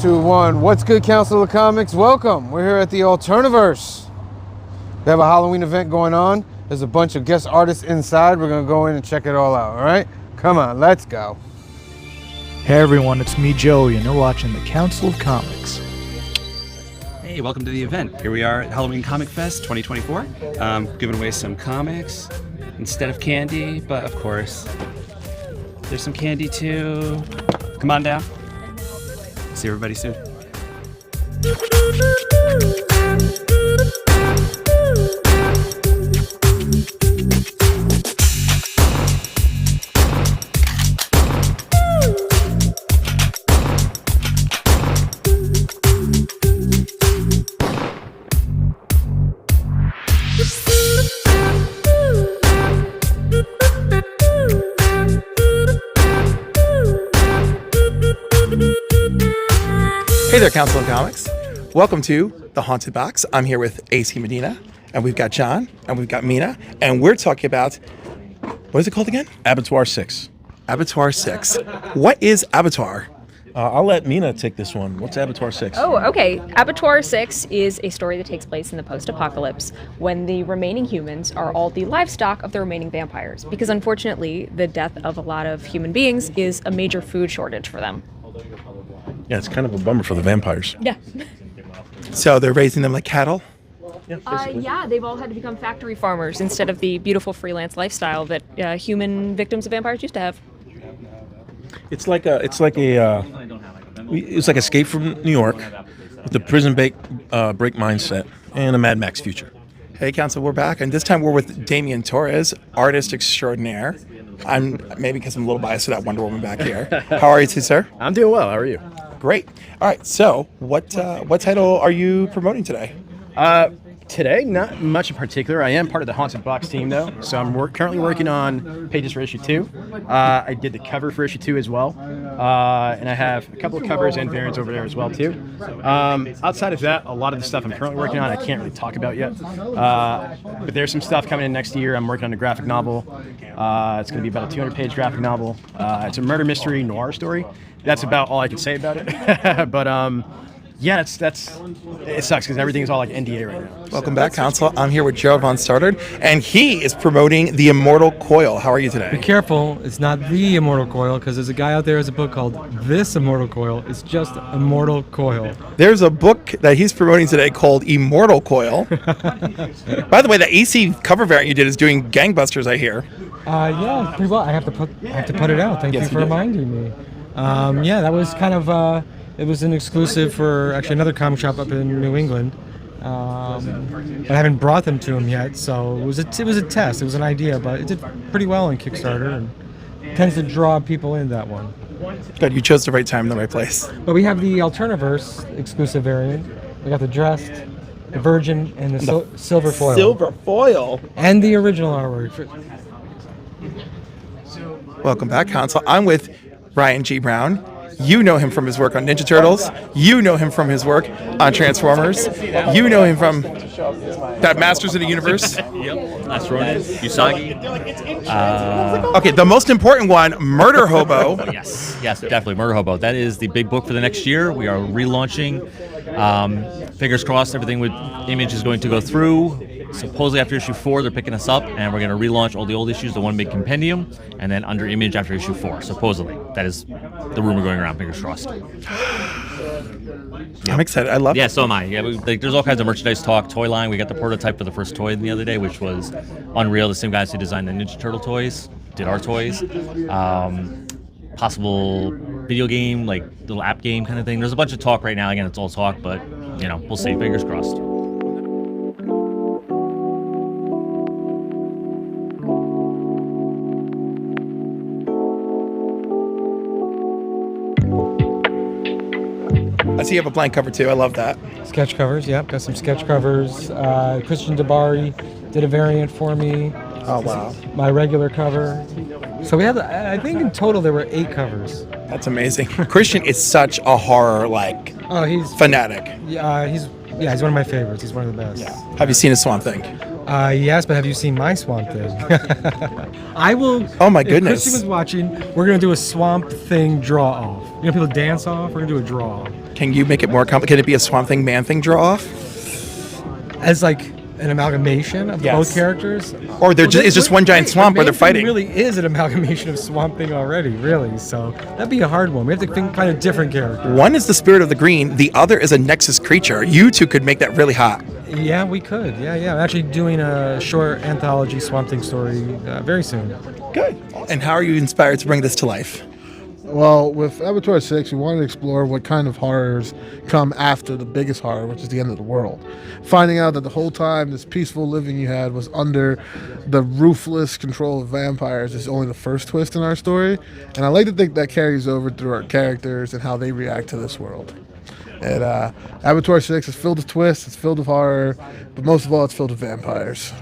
2, 1. What's good, Council of Comics? Welcome. We're here at the Alterniverse. They have a Halloween event going on. There's a bunch of guest artists inside. We're going to go in and check it all out, all right? Come on, let's go. Hey everyone, it's me, Joey, and you're watching the Council of Comics. Hey, welcome to the event. Here we are at Halloween Comic Fest 2024. Giving away some comics instead of candy, but of course, there's some candy too. Come on down. See everybody soon. Hey there, Council of Comics. Welcome to The Haunted Box. I'm here with AC Medina, and we've got John, and we've got Mina, and we're talking about, what is it called again? Abattoir 6. Abattoir 6. What is Abattoir? I'll let Mina take this one. What's Abattoir 6? Oh, okay. Abattoir 6 is a story that takes place in the post-apocalypse when the remaining humans are all the livestock of the remaining vampires, because unfortunately the death of a lot of human beings is a major food shortage for them. Yeah, it's kind of a bummer for the vampires. Yeah. So they're raising them like cattle? Yeah, they've all had to become factory farmers instead of the beautiful freelance lifestyle that human victims of vampires used to have. It's like Escape from New York with the prison break mindset and a Mad Max future. Hey, Council, we're back, and this time we're with Damian Torres, artist extraordinaire. Maybe because I'm a little biased to that Wonder Woman back here. How are you two, sir? I'm doing well. How are you? Great. All right, so what title are you promoting today? Today, not much in particular. I am part of the Haunted Box team, though, so I'm currently working on pages for issue 2. I did the cover for issue 2 as well, and I have a couple of covers and variants over there as well, too. Outside of that, a lot of the stuff I'm currently working on I can't really talk about yet, but there's some stuff coming in next year. I'm working on a graphic novel. It's going to be about a 200-page graphic novel. It's a murder mystery noir story. That's about all I can say about it, but yeah, it sucks because everything's all like NDA right now. Welcome back, Council. I'm here with Joe von Stoddard, and he is promoting The Immortal Coil. How are you today? Be careful, it's not The Immortal Coil, because there's a guy out there who has a book called This Immortal Coil. It's just Immortal Coil. There's a book that he's promoting today called Immortal Coil. By the way, the AC cover variant you did is doing gangbusters, I hear. Yeah, pretty well. I have to put it out. Thank you for reminding me. Yeah, that was kind of... It was an exclusive for actually another comic shop up in New England, but I haven't brought them to him yet. So it was a test. It was an idea, but it did pretty well on Kickstarter and tends to draw people in that one. Good, you chose the right time and the right place. But we have the Alterniverse exclusive variant. We got the Dressed, the Virgin, and the Silver Foil. Silver Foil. And the original artwork. Welcome back, Council. I'm with Ryan G. Browne. You know him from his work on Ninja Turtles. You know him from his work on Transformers. You know him from that Masters of the Universe. Yep. Last Ronin, Usagi. Okay, the most important one, Murder Hobo. Yes, definitely. Murder Hobo. That is the big book for the next year. We are relaunching. Fingers crossed everything with Image is going to go through. Supposedly after issue 4, they're picking us up, and we're going to relaunch all the old issues, the one big compendium, and then under Image after issue 4. Supposedly, that is the rumor going around. Fingers crossed. I'm excited. I love it. Yeah, so am I. Yeah, there's all kinds of merchandise talk. Toy line. We got the prototype for the first toy the other day, which was unreal. The same guys who designed the Ninja Turtle toys did our toys. Possible video game, like little app game kind of thing. There's a bunch of talk right now. Again, it's all talk, but we'll see. Fingers crossed. I see you have a blank cover too. I love that. Sketch covers, yep. Got some sketch covers. Christian Dabari did a variant for me. Oh, wow. My regular cover. So we had, I think in total there were 8 covers. That's amazing. Christian is such a horror he's fanatic. He's one of my favorites. He's one of the best. Yeah. Have you seen his Swamp Thing? Yes, but have you seen my Swamp Thing? I will. Oh my goodness! If Christian was watching, we're gonna do a Swamp Thing draw off. You know, people dance off. We're gonna do a draw. Can you make it more complicated? Can it be a Swamp Thing, Man Thing draw off? As like an amalgamation of both characters, or it's just one giant swamp where they're fighting. Really is an amalgamation of Swamp Thing already, really. So that'd be a hard one. We have to find a different character. One is the Spirit of the Green. The other is a Nexus creature. You two could make that really hot. Yeah, we could. Yeah. I'm actually doing a short anthology Swamp Thing story very soon. Good. And how are you inspired to bring this to life? Well, with Avatar 6, we wanted to explore what kind of horrors come after the biggest horror, which is the end of the world. Finding out that the whole time this peaceful living you had was under the ruthless control of vampires is only the first twist in our story. And I like to think that carries over through our characters and how they react to this world. And Avatar 6 is filled with twists, it's filled with horror, but most of all, it's filled with vampires.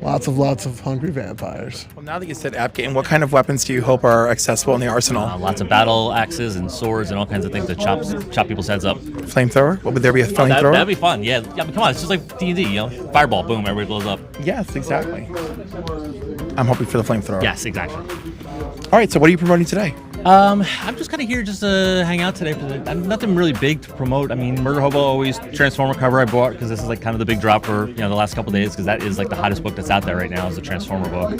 Lots of hungry vampires. Well, now that you said Abkane, what kind of weapons do you hope are accessible in the arsenal? Lots of battle axes and swords and all kinds of things that chop people's heads up. Flamethrower? Would there be a flamethrower? That'd be fun. Yeah. I mean, come on, it's just like D&D, you know, fireball, boom, everybody blows up. Yes, exactly. I'm hoping for the flamethrower. Yes, exactly. All right, so what are you promoting today? I'm just kind of here just to hang out today. Nothing really big to promote. I mean, Murder Hobo always Transformer cover I bought because this is like kind of the big drop for the last couple days because that is like the hottest book that's out there right now is the Transformer book.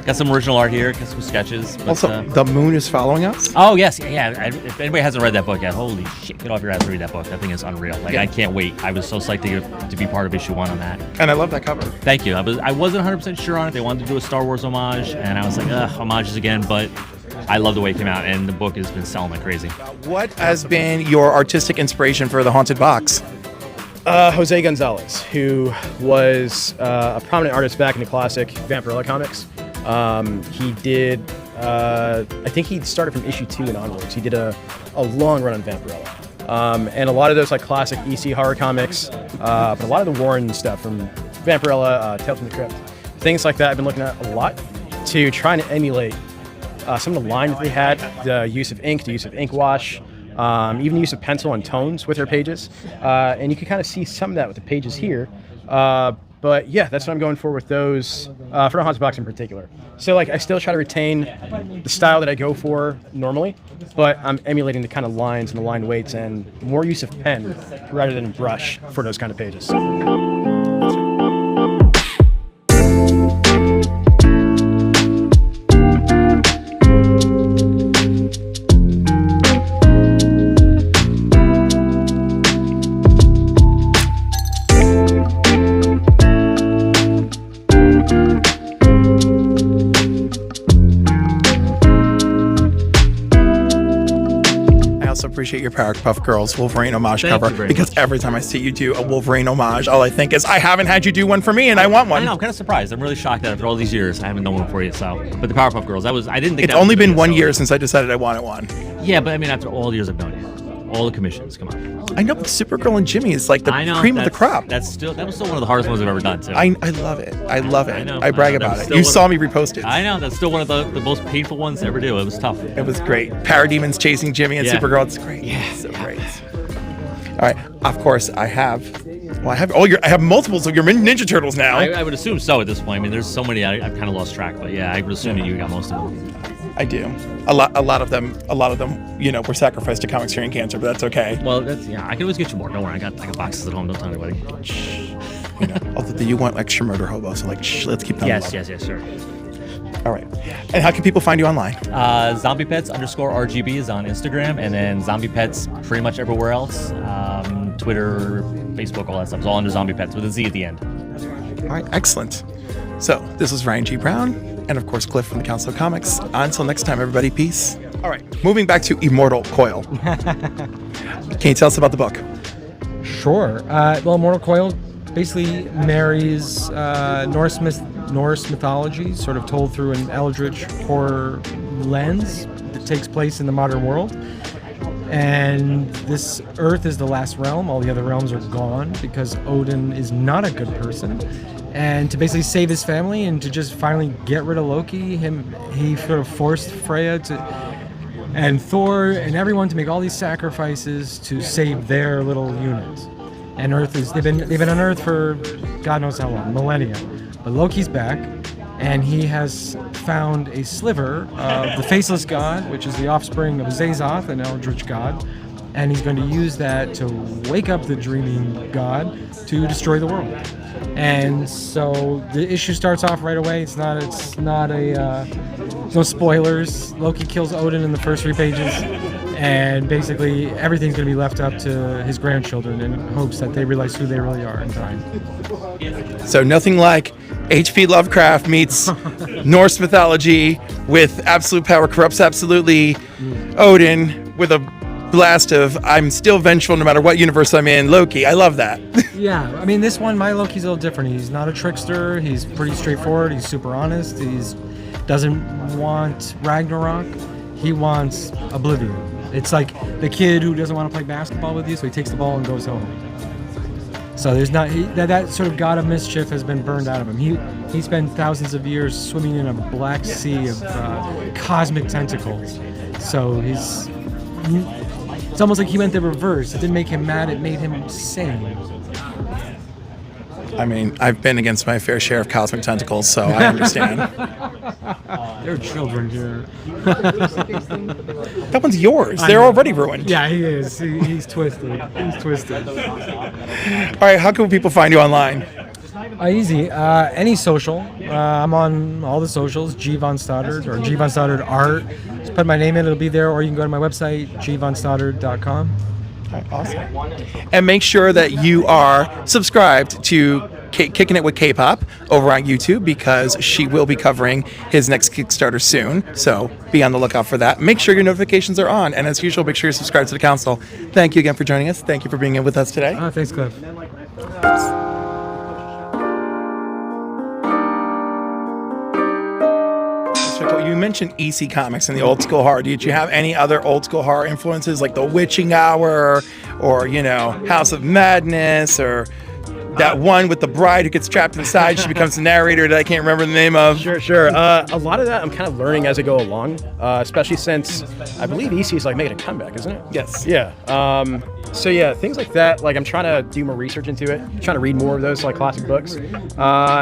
Got some original art here, got some sketches. But, also, The Moon is following us? Oh, yes. Yeah. If anybody hasn't read that book yet, holy shit, get off your ass to read that book. That thing is unreal. Like, I can't wait. I was so psyched to be part of issue 1 on that. And I love that cover. Thank you. I wasn't 100% sure on it. They wanted to do a Star Wars homage, and I was like, homages again, but I love the way it came out, and the book has been selling like crazy. What has been your artistic inspiration for the Haunted Box? Jose Gonzalez, who was a prominent artist back in the classic Vampirella comics. He did, I think he started from issue 2 and onwards. He did a long run on Vampirella. And a lot of those like classic EC horror comics, but a lot of the Warren stuff from Vampirella, Tales from the Crypt, things like that I've been looking at a lot to try to emulate some of the lines they had, the use of ink, the use of ink wash, even the use of pencil and tones with their pages. And you can kind of see some of that with the pages here. But yeah, that's what I'm going for with those, for the Haunted Box in particular. So like, I still try to retain the style that I go for normally, but I'm emulating the kind of lines and the line weights and more use of pen rather than brush for those kind of pages. Appreciate your Powerpuff Girls Wolverine homage cover because every time I see you do a Wolverine homage, all I think is I haven't had you do one for me and I want one. I know, I'm kind of surprised. I'm really shocked that after all these years I haven't done one for you. So, but the Powerpuff Girls, I didn't think it's only been 1 year since I decided I wanted one. Yeah, but I mean, after all the years I've known you, all the commissions, come on. I know, but Supergirl and Jimmy is like the cream of the crop. That was still one of the hardest ones I've ever done too. I love it. I love it. I brag about it. You saw me repost it. I know, that's still one of the most painful ones to ever do. It was tough. It was great. Parademons chasing Jimmy and Supergirl. It's great. Yeah, so great. All right. Of course, I have multiples of your Ninja Turtles now. I would assume so at this point. I mean, there's so many I've kind of lost track, but yeah, I would assume that you got most of them. I do. A lot of them, were sacrificed to comics curing cancer, but that's okay. Well, I can always get you more. Don't worry, I got boxes at home. Don't tell anybody. Although you want extra Murder Hobo, so let's keep that. Yes, sure. All right. And how can people find you online? ZombiePets_RGB is on Instagram, and then Zombie Pets pretty much everywhere else. Twitter, Facebook, all that stuff. It's all under Zombie Pets with a Z at the end. All right, excellent. So this is Ryan G. Browne. And of course, Cliff from the Council of Comics. Until next time, everybody, peace. All right, moving back to Immortal Coil. Can you tell us about the book? Sure. Well, Immortal Coil basically marries Norse mythology, sort of told through an eldritch horror lens that takes place in the modern world. And this Earth is the last realm. All the other realms are gone because Odin is not a good person. And to basically save his family and to just finally get rid of Loki, he sort of forced Freya and Thor and everyone to make all these sacrifices to save their little unit. And they've been on Earth for God knows how long, millennia. But Loki's back, and he has found a sliver of the faceless god, which is the offspring of Zazoth, an eldritch god, and he's going to use that to wake up the dreaming god to destroy the world. And so the issue starts off right away. It's not no spoilers. Loki kills Odin in the first 3 pages, and basically everything's going to be left up to his grandchildren in hopes that they realize who they really are in time. So nothing like H.P. Lovecraft meets Norse mythology with absolute power corrupts absolutely. Odin with a blast of I'm still vengeful no matter what universe I'm in. Loki, I love that. Yeah, I mean, this one, my Loki's a little different. He's not a trickster. He's pretty straightforward. He's super honest. He's doesn't want Ragnarok. He wants oblivion. It's like the kid who doesn't want to play basketball with you, so he takes the ball and goes home. So there's not that sort of god of mischief has been burned out of him. He spent thousands of years swimming in a black sea of cosmic tentacles. So it's almost like he went the reverse. It didn't make him mad. It made him sane. I mean, I've been against my fair share of cosmic tentacles, so I understand. There are children here. That one's yours. They're already ruined. Yeah, he is. He's twisted. He's twisted. All right, how can people find you online? Easy. Any social. I'm on all the socials, G Von Stoddard or G Von Stoddard Art. Just put my name in, it'll be there, or you can go to my website, gvonstoddard.com. Awesome. And make sure that you are subscribed to Kicking It with K-Pop over on YouTube, because she will be covering his next Kickstarter soon. So be on the lookout for that. Make sure your notifications are on. And as usual, make sure you're subscribed to the council. Thank you again for joining us. Thank you for being in with us today. Thanks, Cliff. You mentioned EC Comics and the old school horror. Did you have any other old school horror influences like The Witching Hour or, House of Madness, or that one with the bride who gets trapped inside? She becomes the narrator that I can't remember the name of. Sure. A lot of that I'm kind of learning as I go along, especially since I believe EC is like making a comeback, isn't it? Yes. Yeah. So yeah, things like that. Like I'm trying to do more research into it. Trying to read more of those like classic books.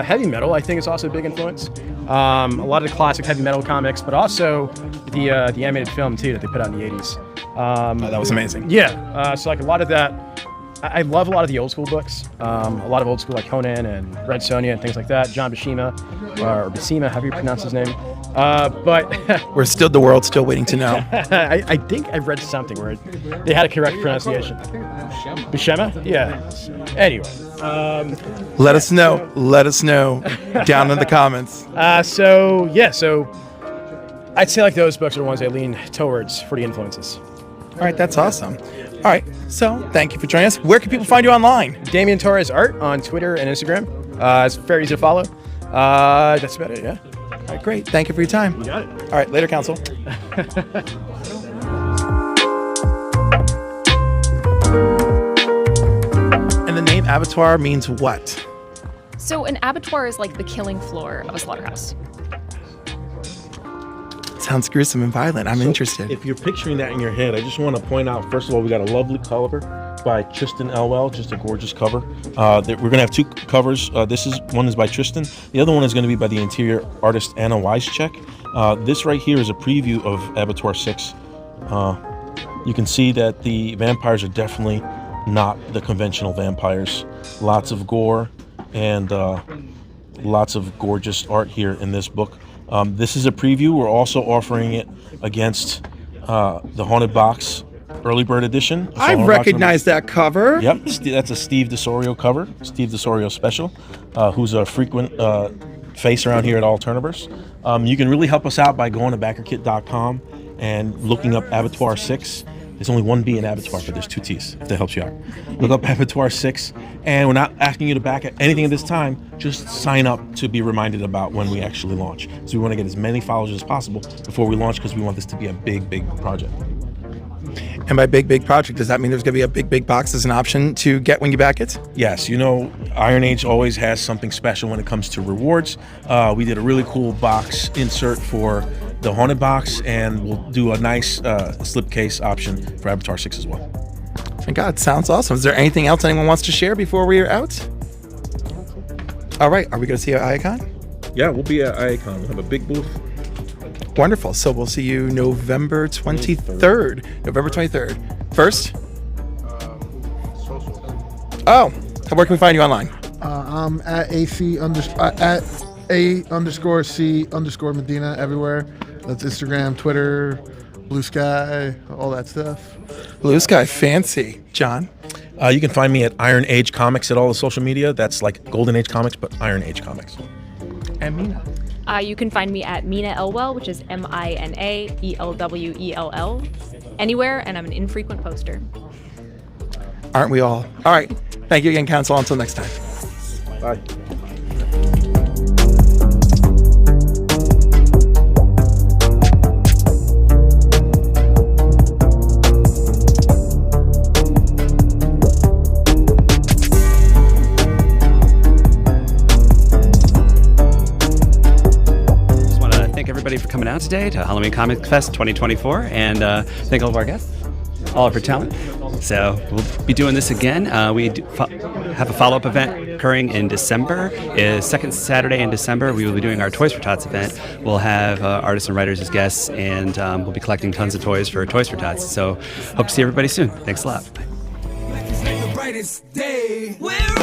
Heavy metal, I think, is also a big influence. A lot of the classic heavy metal comics, but also the animated film too that they put out in the 80s. That was amazing. Yeah. So like a lot of that. I love a lot of the old school books. A lot of old school like Conan and Red Sonja and things like that. John Buscema, or Buscema, however you pronounce his name. But the world's still waiting to know. I think I've read something where they had a correct pronunciation. Buscema? Yeah. Anyway. Let us know. Let us know down in the comments. So I'd say like those books are the ones I lean towards for the influences. All right, that's awesome. All right, so thank you for joining us. Where can people find you online? Damian Torres Art on Twitter and Instagram. It's very easy to follow. That's about it, yeah. All right, great. Thank you for your time. You got it. All right, later, Council. And the name abattoir means what? So an abattoir is like the killing floor of a slaughterhouse. Sounds gruesome and violent. I'm interested. If you're picturing that in your head, I just want to point out, first of all, we got a lovely cover by Tristan Elwell, just a gorgeous cover. We're going to have 2 covers. One is by Tristan. The other one is going to be by the interior artist Anna Weischek. This right here is a preview of Abattoir 6. You can see that the vampires are definitely not the conventional vampires. Lots of gore and lots of gorgeous art here in this book. This is a preview. We're also offering it against the Haunted Box Early Bird Edition. I recognize that cover. Yep, that's a Steve DeSorio cover, Steve DeSorio special, who's a frequent face around here at Alterniverse. You can really help us out by going to backerkit.com and looking up Abattoir 6. There's only one B in Abattoir, but there's 2 T's, if that helps you out. Look up Abattoir 6, and we're not asking you to back anything at this time. Just sign up to be reminded about when we actually launch. So we want to get as many followers as possible before we launch, because we want this to be a big, big project. And by big project, does that mean there's going to be a big box as an option to get when you back it? Yes, Iron Age always has something special when it comes to rewards. We did a really cool box insert for the Haunted Box, and we'll do a nice slipcase option for Abattoir 6 as well. My God, sounds awesome. Is there anything else anyone wants to share before we are out? All right, are we going to see you at IACon? Yeah, we'll be at IACon. We'll have a big booth. Wonderful. So we'll see you November 23rd. November 23rd. First, Oh, where can we find you online? I'm at A_C_Medina everywhere. That's Instagram, Twitter, Blue Sky, all that stuff. Blue Sky, fancy. John? You can find me at Iron Age Comics at all the social media. That's like Golden Age Comics, but Iron Age Comics. And Mina? You can find me at Mina Elwell, which is MINAELWELL, anywhere, and I'm an infrequent poster. Aren't we all? All right. Thank you again, Council. Until next time. Bye. Everybody for coming out today to Halloween Comic Fest 2024, and thank all of our guests, all of our talent. So we'll be doing this again. We have a follow-up event occurring in December. Second Saturday in December, we will be doing our Toys for Tots event. We'll have artists and writers as guests, and we'll be collecting tons of toys for Toys for Tots. So hope to see everybody soon. Thanks a lot. Bye.